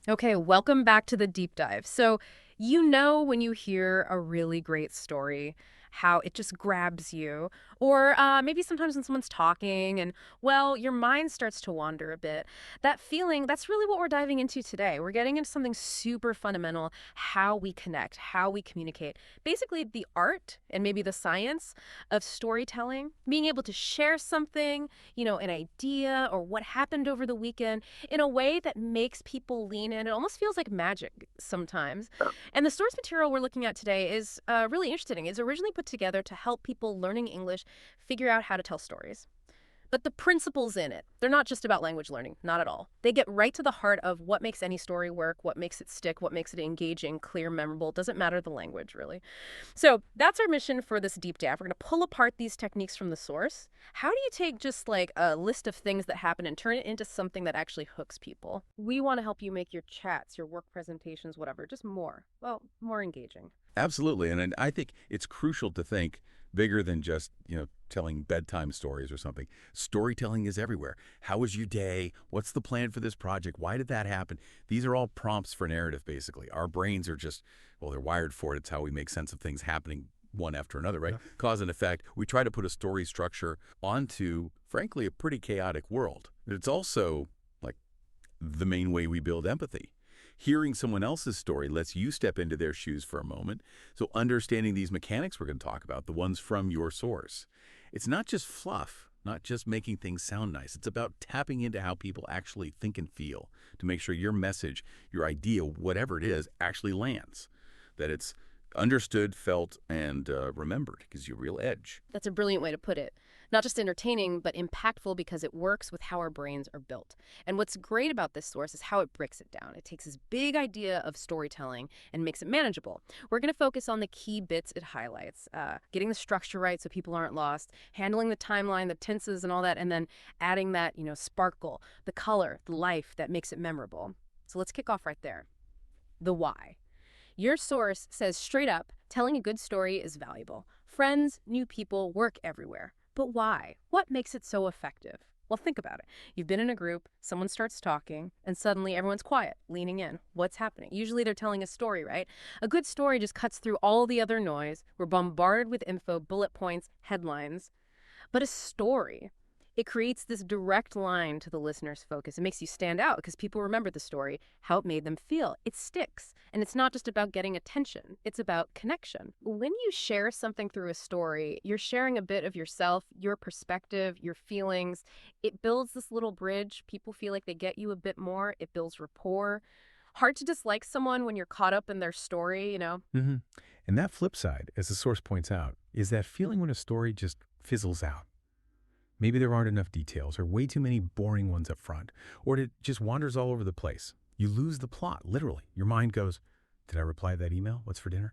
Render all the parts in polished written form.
Okay, welcome back to the deep dive. So, when you hear a really great story, how it just grabs you. Or maybe sometimes when someone's talking and, well, your mind starts to wander a bit. That feeling, that's really what we're diving into today. We're getting into something super fundamental: how we connect, how we communicate. Basically, the art and maybe the science of storytelling, being able to share something, an idea or what happened over the weekend in a way that makes people lean in. It almost feels like magic sometimes. And the source material we're looking at today is really interesting. It's originally put together to help people learning English figure out how to tell stories. But the principles in it, they're not just about language learning, not at all. They get right to the heart of what makes any story work, what makes it stick, what makes it engaging, clear, memorable. Doesn't matter the language, really. So that's our mission for this deep dive. We're going to pull apart these techniques from the source. How do you take just like a list of things that happen and turn it into something that actually hooks people? We want to help you make your chats, your work presentations, whatever, just more engaging. Absolutely. And I think it's crucial to think bigger than just, telling bedtime stories or something. Storytelling is everywhere. How was your day? What's the plan for this project? Why did that happen? These are all prompts for narrative, basically. Our brains are just, well, they're wired for it. It's how we make sense of things happening one after another, right? Yeah. Cause and effect. We try to put a story structure onto, frankly, a pretty chaotic world. It's also like the main way we build empathy. Hearing someone else's story lets you step into their shoes for a moment. So understanding these mechanics we're going to talk about, the ones from your source, it's not just fluff, not just making things sound nice. It's about tapping into how people actually think and feel to make sure your message, your idea, whatever it is, actually lands, that it's understood, felt, and remembered. Gives you a real edge. That's a brilliant way to put it. Not just entertaining, but impactful because it works with how our brains are built. And what's great about this source is how it breaks it down. It takes this big idea of storytelling and makes it manageable. We're going to focus on the key bits it highlights, getting the structure right so people aren't lost, handling the timeline, the tenses and all that, and then adding that, sparkle, the color, the life that makes it memorable. So let's kick off right there. The why. Your source says straight up, telling a good story is valuable. Friends, new people, work everywhere. But why? What makes it so effective? Well, think about it. You've been in a group, someone starts talking, and suddenly everyone's quiet, leaning in. What's happening? Usually they're telling a story, right? A good story just cuts through all the other noise. We're bombarded with info, bullet points, headlines. But a story, it creates this direct line to the listener's focus. It makes you stand out because people remember the story, how it made them feel. It sticks. And it's not just about getting attention. It's about connection. When you share something through a story, you're sharing a bit of yourself, your perspective, your feelings. It builds this little bridge. People feel like they get you a bit more. It builds rapport. Hard to dislike someone when you're caught up in their story, Mm-hmm. And that flip side, as the source points out, is that feeling when a story just fizzles out. Maybe there aren't enough details or way too many boring ones up front, or it just wanders all over the place. You lose the plot, literally. Your mind goes, did I reply to that email? What's for dinner?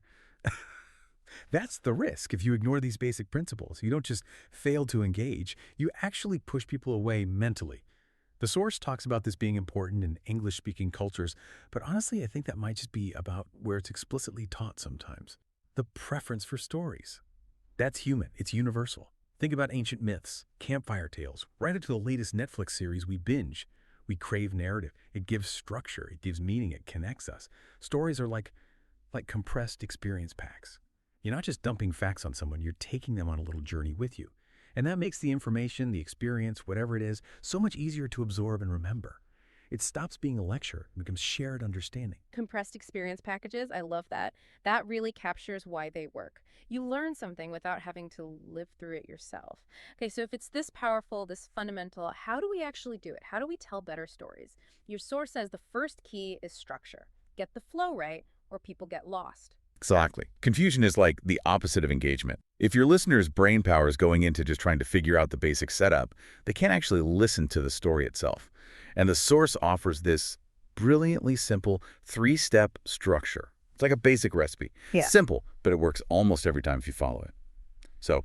That's the risk if you ignore these basic principles. You don't just fail to engage, you actually push people away mentally. The source talks about this being important in English-speaking cultures, but honestly, I think that might just be about where it's explicitly taught sometimes. The preference for stories. That's human. It's universal. Think about ancient myths, campfire tales, right up to the latest Netflix series we binge. We crave narrative. It gives structure. It gives meaning. It connects us. Stories are like compressed experience packs. You're not just dumping facts on someone. You're taking them on a little journey with you. And that makes the information, the experience, whatever it is, so much easier to absorb and remember. It stops being a lecture. It becomes shared understanding. Compressed experience packages, I love that. That really captures why they work. You learn something without having to live through it yourself. Okay, so if it's this powerful, this fundamental, how do we actually do it? How do we tell better stories? Your source says the first key is structure. Get the flow right, or people get lost. Exactly. Confusion is like the opposite of engagement. If your listener's brain power is going into just trying to figure out the basic setup, they can't actually listen to the story itself. And the source offers this brilliantly simple 3-step structure. It's like a basic recipe. Yeah. Simple, but it works almost every time if you follow it. So,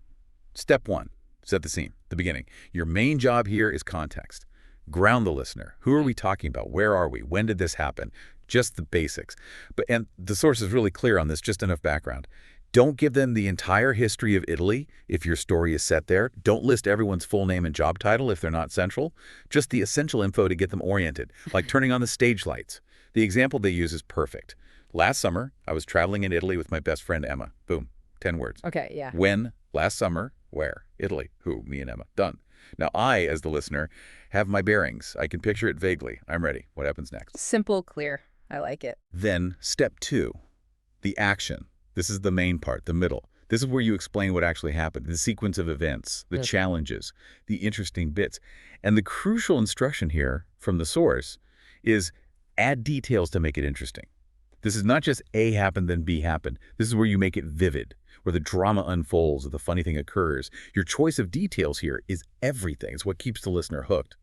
step 1, set the scene, the beginning. Your main job here is context. Ground the listener. Who are we talking about? Where are we? When did this happen? Just the basics. And the source is really clear on this, just enough background. Don't give them the entire history of Italy if your story is set there. Don't list everyone's full name and job title if they're not central. Just the essential info to get them oriented, like turning on the stage lights. The example they use is perfect. Last summer, I was traveling in Italy with my best friend Emma. Boom. 10 words. Okay, yeah. When, last summer, where, Italy, who, me and Emma. Done. Now I, as the listener, have my bearings. I can picture it vaguely. I'm ready. What happens next? Simple, clear. I like it. Then, step 2, the action. This is the main part, the middle. This is where you explain what actually happened, the sequence of events, the challenges, the interesting bits. And the crucial instruction here from the source is add details to make it interesting. This is not just A happened, then B happened. This is where you make it vivid, where the drama unfolds, or the funny thing occurs. Your choice of details here is everything. It's what keeps the listener hooked.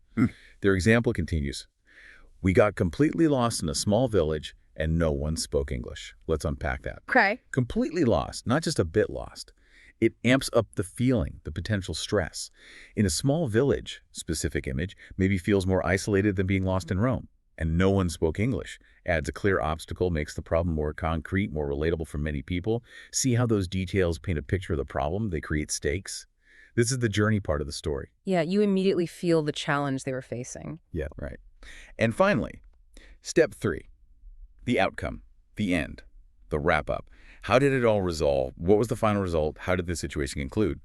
Their example continues. We got completely lost in a small village and no one spoke English. Let's unpack that. Okay. Completely lost, not just a bit lost. It amps up the feeling, the potential stress. In a small village, specific image, maybe feels more isolated than being lost in Rome. And no one spoke English. Adds a clear obstacle, makes the problem more concrete, more relatable for many people. See how those details paint a picture of the problem? They create stakes. This is the journey part of the story. Yeah, you immediately feel the challenge they were facing. Yeah, right. And finally, step 3, the outcome, the end, the wrap-up. How did it all resolve? What was the final result? How did the situation conclude?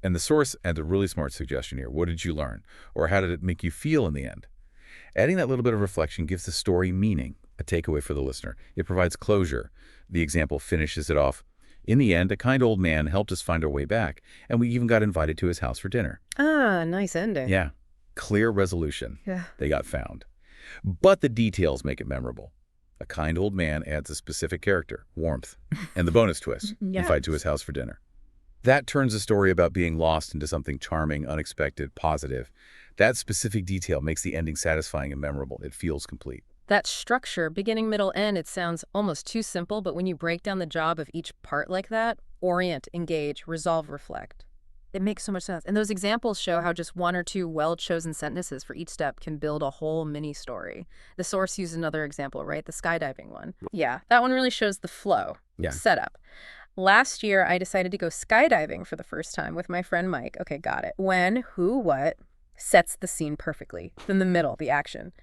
And the source adds a really smart suggestion here. What did you learn? Or how did it make you feel in the end? Adding that little bit of reflection gives the story meaning, a takeaway for the listener. It provides closure. The example finishes it off. In the end, a kind old man helped us find our way back, and we even got invited to his house for dinner. Ah, nice ending. Yeah, clear resolution. Yeah. They got found. But the details make it memorable. A kind old man adds a specific character, warmth, and the bonus twist, invited to his house for dinner. That turns a story about being lost into something charming, unexpected, positive. That specific detail makes the ending satisfying and memorable. It feels complete. That structure, beginning, middle, end, it sounds almost too simple, but when you break down the job of each part like that, orient, engage, resolve, reflect, it makes so much sense. And those examples show how just one or two well-chosen sentences for each step can build a whole mini-story. The source used another example, right? The skydiving one. Yeah, that one really shows the flow, setup. Last year, I decided to go skydiving for the first time with my friend Mike. Okay, got it. When, who, what, sets the scene perfectly. Then the middle, the action.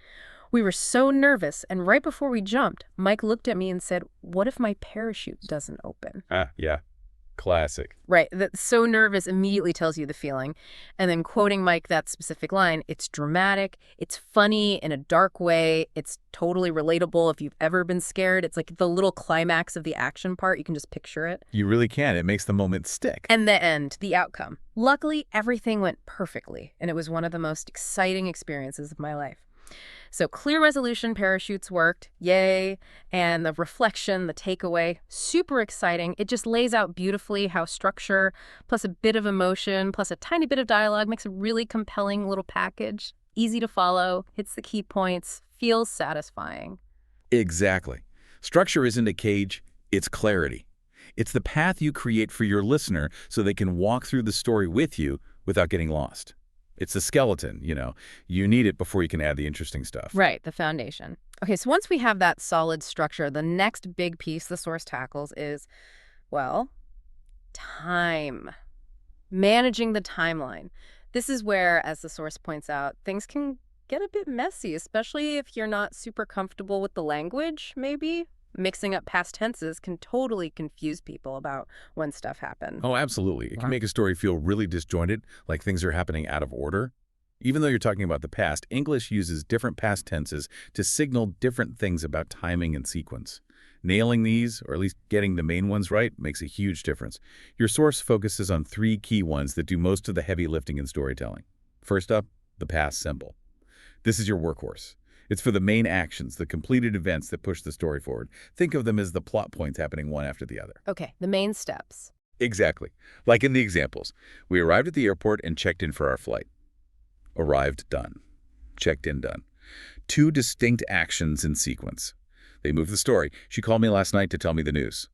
We were so nervous, and right before we jumped, Mike looked at me and said, "What if my parachute doesn't open?" Yeah. Classic. Right. That so nervous immediately tells you the feeling. And then quoting Mike that specific line, it's dramatic, it's funny in a dark way, it's totally relatable if you've ever been scared. It's like the little climax of the action part. You can just picture it. You really can. It makes the moment stick. And the end, the outcome. Luckily, everything went perfectly, and it was one of the most exciting experiences of my life. So clear resolution, parachutes worked, yay, and the reflection, the takeaway, super exciting. It just lays out beautifully how structure plus a bit of emotion plus a tiny bit of dialogue makes a really compelling little package. Easy to follow, hits the key points, feels satisfying. Exactly. Structure isn't a cage, it's clarity. It's the path you create for your listener so they can walk through the story with you without getting lost. It's the skeleton, You need it before you can add the interesting stuff. Right, the foundation. Okay, so once we have that solid structure, the next big piece the source tackles is, well, time. Managing the timeline. This is where, as the source points out, things can get a bit messy, especially if you're not super comfortable with the language, maybe. Mixing up past tenses can totally confuse people about when stuff happened. Oh, absolutely. It can make a story feel really disjointed, like things are happening out of order. Even though you're talking about the past, English uses different past tenses to signal different things about timing and sequence. Nailing these, or at least getting the main ones right, makes a huge difference. Your source focuses on 3 key ones that do most of the heavy lifting in storytelling. First up, the past simple. This is your workhorse. It's for the main actions, the completed events that push the story forward. Think of them as the plot points happening one after the other. Okay, the main steps. Exactly. Like in the examples. We arrived at the airport and checked in for our flight. Arrived, done. Checked in, done. 2 distinct actions in sequence. They move the story. She called me last night to tell me the news.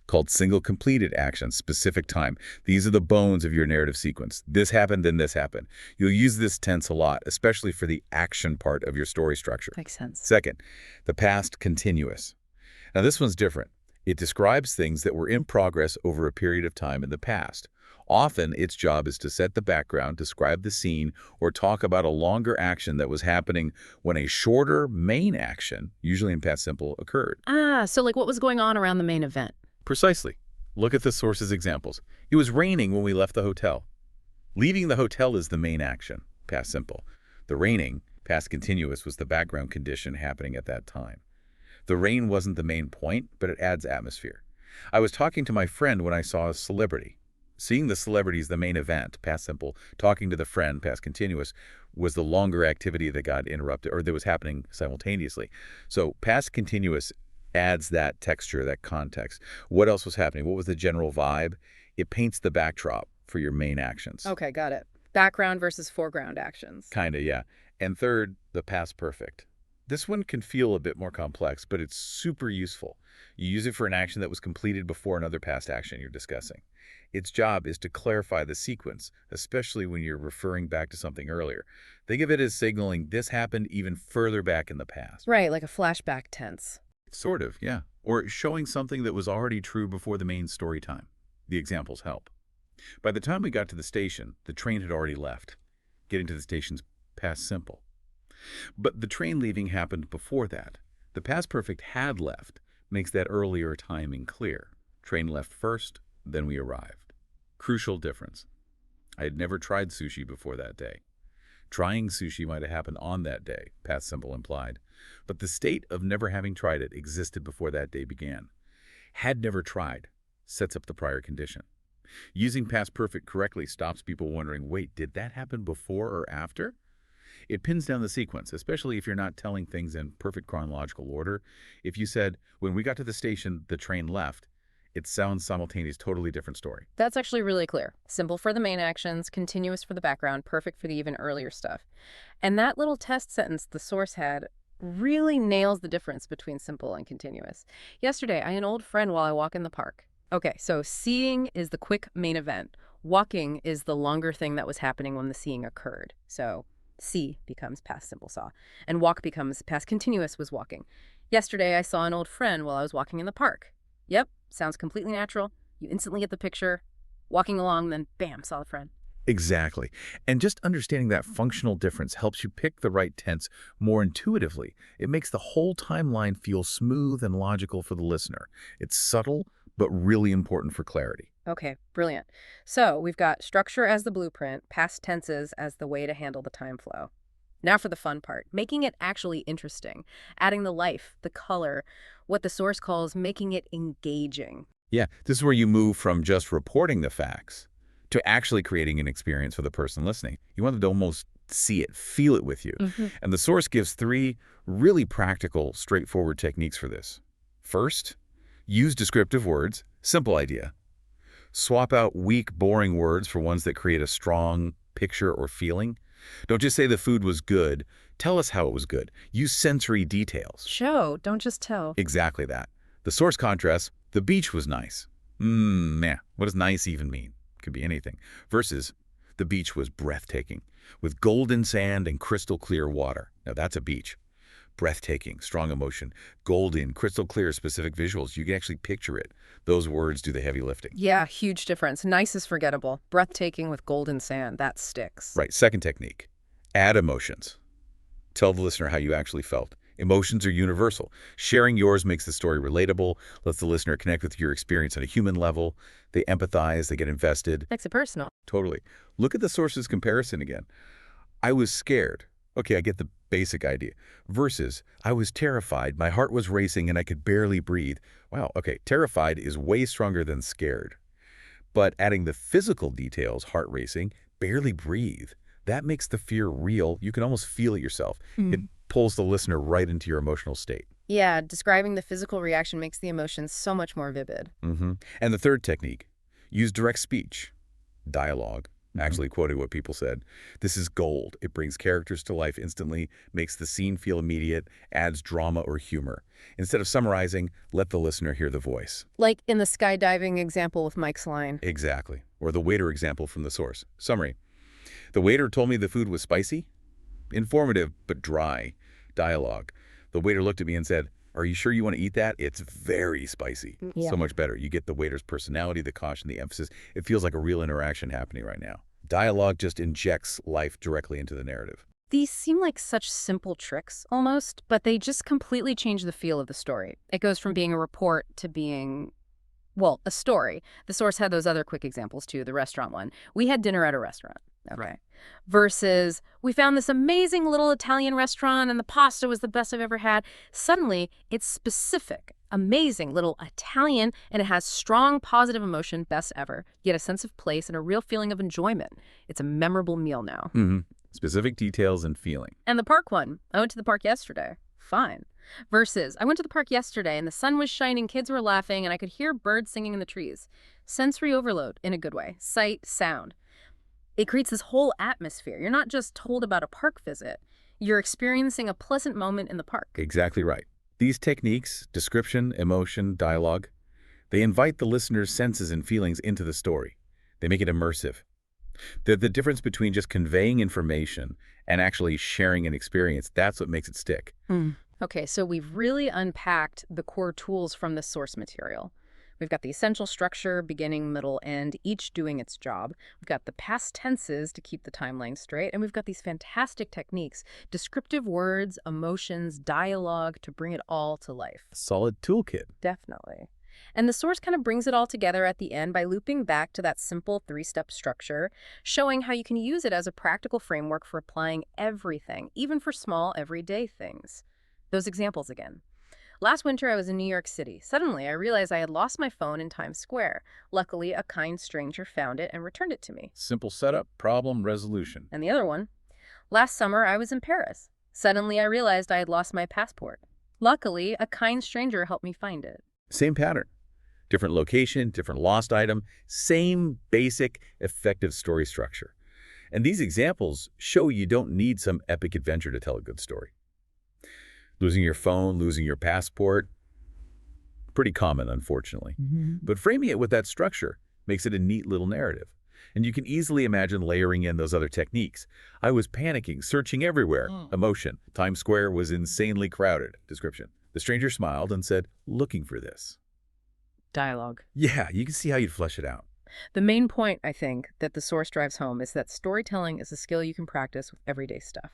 Called single completed action, specific time. These are the bones of your narrative sequence. This happened, then this happened. You'll use this tense a lot, especially for the action part of your story structure. Makes sense. Second, the past continuous. Now this one's different. It describes things that were in progress over a period of time in the past. Often, its job is to set the background, describe the scene, or talk about a longer action that was happening when a shorter main action, usually in past simple, occurred. Ah, so like what was going on around the main event? Precisely. Look at the source's examples. It was raining when we left the hotel. Leaving the hotel is the main action, past simple. The raining, past continuous, was the background condition happening at that time. The rain wasn't the main point, but it adds atmosphere. I was talking to my friend when I saw a celebrity. Seeing the celebrity is the main event, past simple. Talking to the friend, past continuous, was the longer activity that got interrupted or that was happening simultaneously. So past continuous adds that texture, that context. What else was happening? What was the general vibe? It paints the backdrop for your main actions. Okay, got it. Background versus foreground actions. Kinda, yeah. And third, the past perfect. This one can feel a bit more complex, but it's super useful. You use it for an action that was completed before another past action you're discussing. Its job is to clarify the sequence, especially when you're referring back to something earlier. Think of it as signaling this happened even further back in the past. Right, like a flashback tense. Sort of, yeah. Or showing something that was already true before the main story time. The examples help. By the time we got to the station, the train had already left. Getting to the station's past simple. But the train leaving happened before that. The past perfect had left makes that earlier timing clear. Train left first, then we arrived. Crucial difference. I had never tried sushi before that day. Trying sushi might have happened on that day, past simple implied, but the state of never having tried it existed before that day began. Had never tried sets up the prior condition. Using past perfect correctly stops people wondering, wait, did that happen before or after? It pins down the sequence, especially if you're not telling things in perfect chronological order. If you said, when we got to the station, the train left, it sounds simultaneous, totally different story. That's actually really clear. Simple for the main actions, continuous for the background, perfect for the even earlier stuff. And that little test sentence the source had really nails the difference between simple and continuous. Yesterday, I had an old friend while I walk in the park. Okay, so seeing is the quick main event. Walking is the longer thing that was happening when the seeing occurred. So see becomes past simple saw, and walk becomes past continuous was walking. Yesterday, I saw an old friend while I was walking in the park. Yep, sounds completely natural. You instantly get the picture. Walking along, then bam, saw the friend. Exactly. And just understanding that functional difference helps you pick the right tense more intuitively. It makes the whole timeline feel smooth and logical for the listener. It's subtle, but really important for clarity. Okay, brilliant. So we've got structure as the blueprint, past tenses as the way to handle the time flow. Now for the fun part, making it actually interesting, adding the life, the color, what the source calls making it engaging. Yeah, this is where you move from just reporting the facts to actually creating an experience for the person listening. You want them to almost see it, feel it with you. And the source gives 3 really practical, straightforward techniques for this. First, use descriptive words. Simple idea. Swap out weak, boring words for ones that create a strong picture or feeling. Don't just say the food was good. Tell us how it was good. Use sensory details. Show, don't just tell. Exactly that. The source contrasts, the beach was nice. Meh. What does nice even mean? Could be anything. Versus, the beach was breathtaking, with golden sand and crystal clear water. Now that's a beach. Breathtaking, strong emotion, golden, crystal clear, specific visuals. You can actually picture it. Those words do the heavy lifting. Yeah, huge difference. Nice is forgettable. Breathtaking with golden sand, that sticks. Right. Second technique, add emotions. Tell the listener how you actually felt. Emotions are universal. Sharing yours makes the story relatable, lets the listener connect with your experience on a human level. They empathize, they get invested. Makes it personal. Totally. Look at the source's comparison again. I was scared. Okay, I get the basic idea. Versus, I was terrified, my heart was racing, and I could barely breathe. Wow, okay, terrified is way stronger than scared. But adding the physical details, heart racing, barely breathe, that makes the fear real. You can almost feel it yourself. It pulls the listener right into your emotional state. Yeah, describing the physical reaction makes the emotions so much more vivid. And the third technique, use direct speech, dialogue. Actually quoting what people said. This is gold. It brings characters to life instantly, makes the scene feel immediate, adds drama or humor. Instead of summarizing, let the listener hear the voice. Like in the skydiving example with Mike's line. Exactly. Or the waiter example from the source. Summary. The waiter told me the food was spicy. Informative, but dry. Dialogue. The waiter looked at me and said, Are you sure you want to eat that? It's very spicy. Yeah. So much better. You get the waiter's personality, the caution, the emphasis. It feels like a real interaction happening right now. Dialogue just injects life directly into the narrative. These seem like such simple tricks, almost, but they just completely change the feel of the story. It goes from being a report to being, well, a story. The source had those other quick examples, too, the restaurant one. We had dinner at a restaurant. Okay. Right. Versus, we found this amazing little Italian restaurant and the pasta was the best I've ever had. Suddenly, it's specific, amazing little Italian, and it has strong positive emotion, best ever. You get a sense of place and a real feeling of enjoyment. It's a memorable meal now. Specific details and feeling. And the park one. I went to the park yesterday. Fine. Versus, I went to the park yesterday and the sun was shining, kids were laughing, and I could hear birds singing in the trees. Sensory overload in a good way. Sight, sound. It creates this whole atmosphere. You're not just told about a park visit. You're experiencing a pleasant moment in the park. Exactly right. These techniques, description, emotion, dialogue, they invite the listener's senses and feelings into the story. They make it immersive. The difference between just conveying information and actually sharing an experience, that's what makes it stick. Okay, so we've really unpacked the core tools from the source material. We've got the essential structure, beginning, middle, end, each doing its job. We've got the past tenses to keep the timeline straight, and we've got these fantastic techniques, descriptive words, emotions, dialogue to bring it all to life. Solid toolkit. Definitely. And the source kind of brings it all together at the end by looping back to that simple 3-step structure, showing how you can use it as a practical framework for applying everything, even for small, everyday things. Those examples again. Last winter, I was in New York City. Suddenly, I realized I had lost my phone in Times Square. Luckily, a kind stranger found it and returned it to me. Simple setup, problem, resolution. And the other one. Last summer, I was in Paris. Suddenly, I realized I had lost my passport. Luckily, a kind stranger helped me find it. Same pattern. Different location, different lost item, same basic, effective story structure. And these examples show you don't need some epic adventure to tell a good story. Losing your phone, losing your passport, pretty common, unfortunately. But framing it with that structure makes it a neat little narrative. And you can easily imagine layering in those other techniques. I was panicking, searching everywhere. Emotion. Times Square was insanely crowded. Description. The stranger smiled and said, looking for this. Dialogue. Yeah, you can see how you'd flesh it out. The main point, I think, that the source drives home is that storytelling is a skill you can practice with everyday stuff.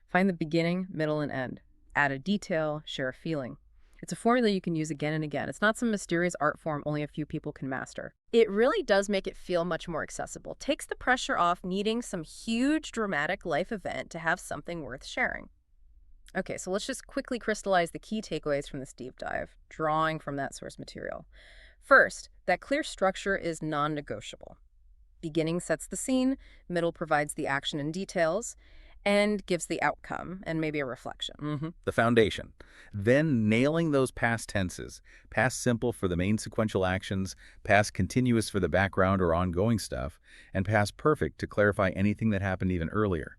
Find the beginning, middle, and end. Add a detail, share a feeling. It's a formula you can use again and again. It's not some mysterious art form only a few people can master. It really does make it feel much more accessible. Takes the pressure off needing some huge dramatic life event to have something worth sharing. Okay, so let's just quickly crystallize the key takeaways from this deep dive, drawing from that source material. First, that clear structure is non-negotiable. Beginning sets the scene, middle provides the action and details, and gives the outcome and maybe a reflection. The foundation. Then nailing those past tenses, past simple for the main sequential actions, past continuous for the background or ongoing stuff, and past perfect to clarify anything that happened even earlier.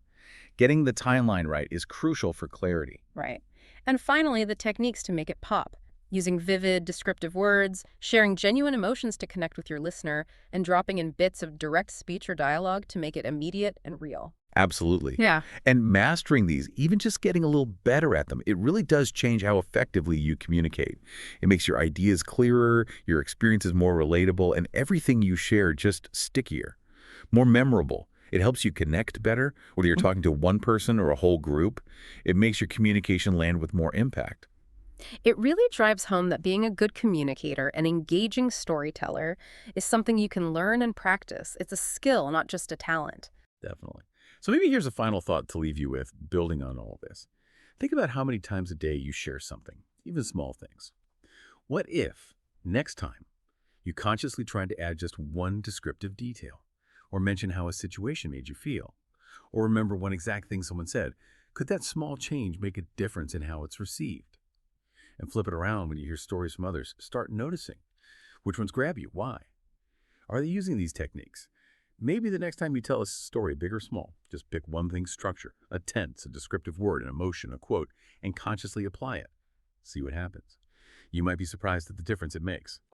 Getting the timeline right is crucial for clarity. Right. And finally, the techniques to make it pop. Using vivid, descriptive words, sharing genuine emotions to connect with your listener, and dropping in bits of direct speech or dialogue to make it immediate and real. Absolutely. Yeah. And mastering these, even just getting a little better at them, it really does change how effectively you communicate. It makes your ideas clearer, your experiences more relatable, and everything you share just stickier, more memorable. It helps you connect better, whether you're talking to one person or a whole group. It makes your communication land with more impact. It really drives home that being a good communicator and engaging storyteller is something you can learn and practice. It's a skill, not just a talent. Definitely. So maybe here's a final thought to leave you with, building on all of this. Think about how many times a day you share something, even small things. What if, next time, you consciously tried to add just one descriptive detail, or mention how a situation made you feel, or remember one exact thing someone said? Could that small change make a difference in how it's received? And flip it around when you hear stories from others. Start noticing. Which ones grab you? Why? Are they using these techniques? Maybe the next time you tell a story, big or small, just pick one thing's structure, a tense, a descriptive word, an emotion, a quote, and consciously apply it. See what happens. You might be surprised at the difference it makes.